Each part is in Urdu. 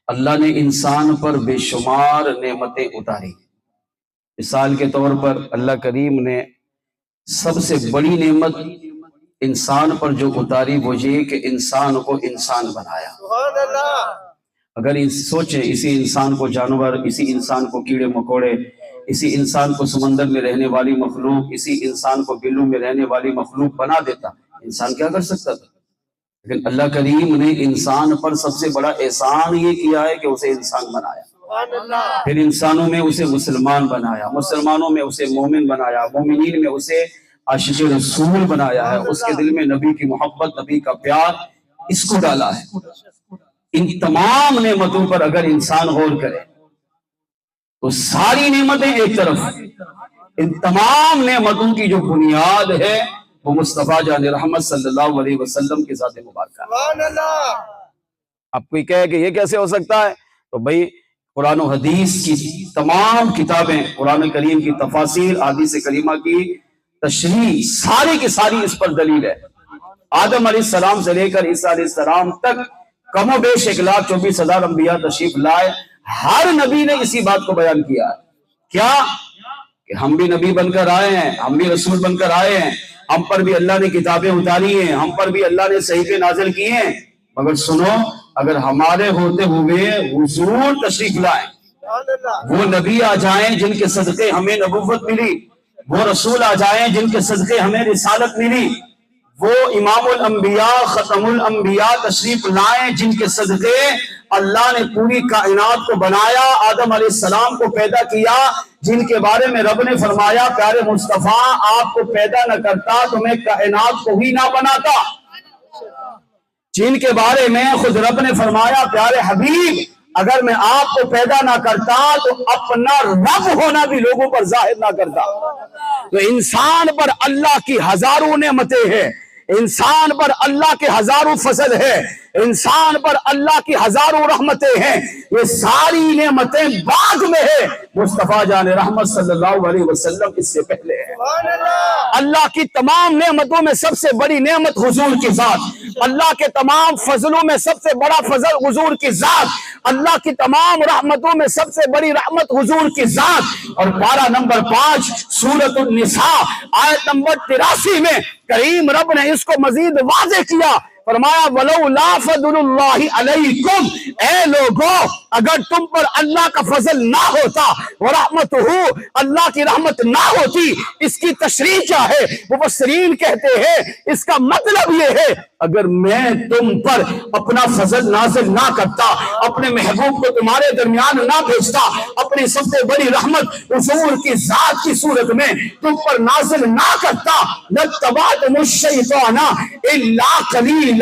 اللہ نے انسان پر بے شمار نعمتیں اتاری۔ مثال کے طور پر اللہ کریم نے سب سے بڑی نعمت انسان پر جو اتاری وہ یہ کہ انسان کو انسان بنایا۔ اگر سوچیں، اسی انسان کو جانور، اسی انسان کو کیڑے مکوڑے، اسی انسان کو سمندر میں رہنے والی مخلوق، اسی انسان کو بلوں میں رہنے والی مخلوق بنا دیتا، انسان کیا کر سکتا تھا؟ لیکن اللہ کریم نے انسان پر سب سے بڑا احسان یہ کیا ہے کہ اسے انسان بنایا، پھر انسانوں میں اسے مسلمان بنایا، مسلمانوں میں اسے مومن بنایا، مومنین میں اسے عاشق رسول بنایا ہے، اس کے دل میں نبی کی محبت، نبی کا پیار اس کو ڈالا ہے۔ ان تمام نعمتوں پر اگر انسان غور کرے تو ساری نعمتیں ایک طرف، ان تمام نعمتوں کی جو بنیاد ہے وہ مصطفیٰ جان رحمت صلی اللہ علیہ وسلم کی ذات مبارکہ۔ اب کوئی کہے کہ یہ کیسے ہو سکتا ہے؟ تو بھئی قرآن و حدیث کی تمام کتابیں، قرآن کریم کی تفاسیر، احادیث کریمہ کی تشریح، ساری کی ساری اس پر دلیل ہے۔ آدم علیہ السلام سے لے کر عیسیٰ علیہ السلام تک کم و بیش 1,24,000 انبیاء تشریف لائے، ہر نبی نے اسی بات کو بیان کیا ہے۔ کیا کہ ہم بھی نبی بن کر آئے ہیں، ہم بھی رسول بن کر آئے ہیں، ہم پر بھی اللہ نے کتابیں اتاری ہیں، ہم پر بھی اللہ نے صحیفے نازل کیے ہیں، مگر سنو، اگر ہمارے ہوتے ہوئے حضور تشریف لائیں، وہ نبی آ جائیں جن کے صدقے ہمیں نبوت ملی، وہ رسول آ جائیں جن کے صدقے ہمیں رسالت ملی، وہ امام الانبیاء ختم الانبیاء تشریف لائیں جن کے صدقے اللہ نے پوری کائنات کو بنایا، آدم علیہ السلام کو پیدا کیا، جن کے بارے میں رب نے فرمایا پیارے مصطفیٰ آپ کو پیدا نہ کرتا تو میں کائنات کو ہی نہ بناتا، جن کے بارے میں خود رب نے فرمایا پیارے حبیب اگر میں آپ کو پیدا نہ کرتا تو اپنا رب ہونا بھی لوگوں پر ظاہر نہ کرتا۔ تو انسان پر اللہ کی ہزاروں نعمتیں ہیں، انسان پر اللہ کے ہزاروں فضل ہے، انسان پر اللہ کی ہزاروں رحمتیں ہیں، یہ ساری نعمتیں بعد میں ہے، مصطفیٰ جان رحمت صلی اللہ علیہ وسلم اس سے پہلے ہے۔ اللہ کی تمام نعمتوں میں سب سے بڑی نعمت حضور کی ذات، اللہ کے تمام فضلوں میں سب سے بڑا فضل حضور کی ذات، اللہ کی تمام رحمتوں میں سب سے بڑی رحمت حضور کی ذات۔ اور پارہ نمبر 5 سورۃ النساء آیت نمبر 83 میں کریم رب نے اس کو مزید واضح کیا، فرمایا وَلَوْلَا فَضْلُ اللَّهِ عَلَيْكُمْ، اے لوگوں اگر تم پر اللہ کا فضل نہ ہوتا، وَرَحْمَتُهُ اللہ کی رحمت نہ ہوتی، اس کی تشریح کیا ہے؟ مفسرین کہتے ہیں اس کا مطلب یہ ہے اگر میں تم پر اپنا فضل نازل نہ کرتا، اپنے محبوب کو تمہارے درمیان نہ بھیجتا، اپنی سب سے بڑی رحمت حضور کی ذات کی صورت میں تم پر نازل نہ کرتا، لَاتَّبَعْتُمُ الشَّيْطَانَ إِلَّا قَلِيلًا،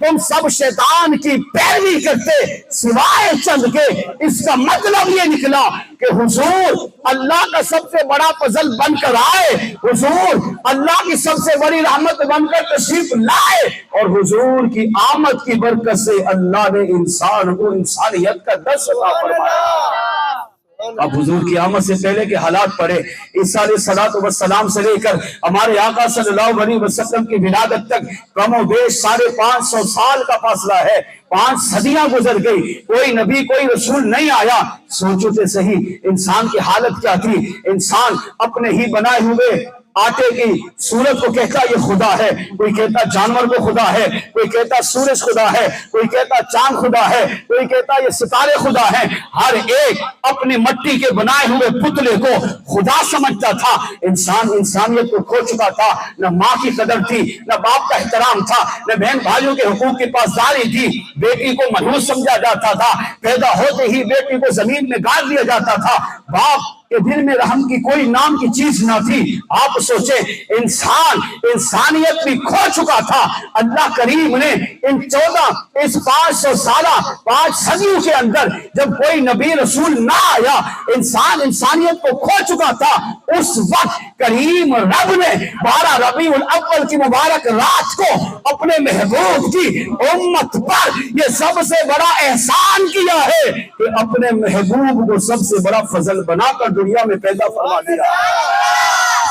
تم سب شیطان کی پیروی کرتے سوائے چند کے۔ اس کا مطلب یہ نکلا کہ حضور اللہ کا سب سے بڑا فضل بن کر آئے، حضور اللہ کی سب سے بڑی رحمت بن کر تشریف لائے، اور حضور کی آمد کی برکت سے اللہ نے انسان کو انسانیت کا درس عطا فرمایا۔ اب حضور کی آمد سے پہلے کے حالات پڑھے، عیسیٰ علیہ السلام سے لے کر ہمارے آقا صلی اللہ علیہ وسلم کی ولادت تک کم و بیش 550 سال کا فاصلہ ہے، 5 صدیاں گزر گئی، کوئی نبی کوئی رسول نہیں آیا۔ سوچو تے صحیح انسان کی حالت کیا تھی، انسان اپنے ہی بنائے ہوئے آٹے کی صورت کو کہتا یہ خدا ہے، کوئی کہتا جانور کو خدا ہے، کوئی کہتا سورج خدا ہے، کوئی کہتا چاند خدا ہے، کوئی کہتا یہ ستارے خدا ہیں، ہر ایک اپنی مٹی کے بنائے ہوئے پتلے کو خدا سمجھتا تھا۔ انسان انسانیت کو کھو چکا تھا، نہ ماں کی قدر تھی، نہ باپ کا احترام تھا، نہ بہن بھائیوں کے حقوق کی پاسداری تھی، بیٹی کو منحوس سمجھا جاتا تھا، پیدا ہوتے ہی بیٹی کو زمین میں گاڑ دیا جاتا تھا، باپ کہ دل میں رحم کی کوئی نام کی چیز نہ تھی۔ آپ سوچیں انسان انسانیت بھی کھو چکا تھا، اللہ کریم نے ان 500 سالہ 5 صدیوں کے اندر جب کوئی نبی رسول نہ آیا، انسان انسانیت کو کھو چکا تھا، اس وقت کریم رب نے 12 ربیع الاول کی مبارک رات کو اپنے محبوب کی امت پر یہ سب سے بڑا احسان کیا ہے کہ اپنے محبوب کو سب سے بڑا فضل بنا کر دنیا میں پیدا فرما دیا۔